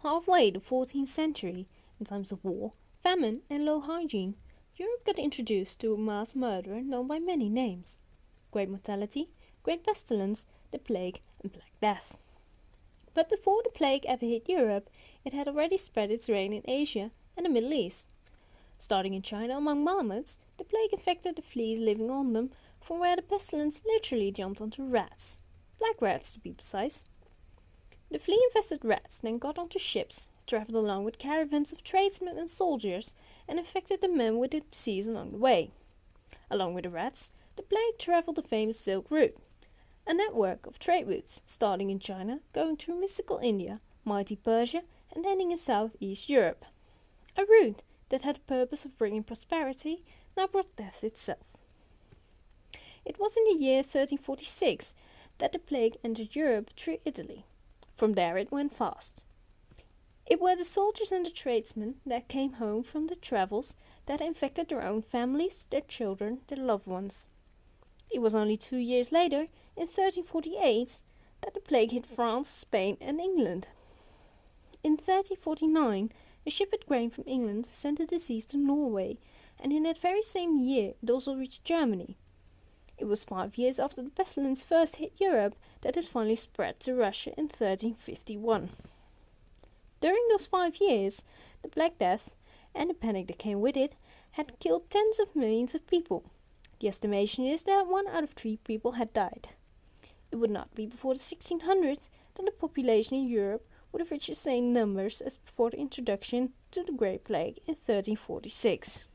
Halfway the 14th century, in times of war, famine, and low hygiene, Europe got introduced to a mass murderer known by many names: Great Mortality, Great Pestilence, the Plague, and Black Death. But before the plague ever hit Europe, it had already spread its reign in Asia and the Middle East. Starting in China among marmots, the plague infected the fleas living on them, from where the pestilence literally jumped onto rats. Black rats, to be precise. The flea-infested rats then got onto ships, travelled along with caravans of tradesmen and soldiers, and infected the men with the disease along the way. Along with the rats, the plague travelled the famous Silk Route, a network of trade routes starting in China, going through mystical India, mighty Persia, and ending in southeast Europe. A route that had the purpose of bringing prosperity, now brought death itself. It was in the year 1346 that the plague entered Europe through Italy. From there it went fast. It were the soldiers and the tradesmen that came home from their travels that infected their own families, their children, their loved ones. It was only 2 years later, in 1348, that the plague hit France, Spain, and England. In 1349, a ship with grain from England sent the disease to Norway, and in that very same year it also reached Germany. It was 5 years after the pestilence first hit Europe that it finally spread to Russia in 1351. During those 5 years, the Black Death, and the panic that came with it, had killed tens of millions of people. The estimation is that 1 out of 3 people had died. It would not be before the 1600s that the population in Europe would have reached the same numbers as before the introduction to the Great Plague in 1346.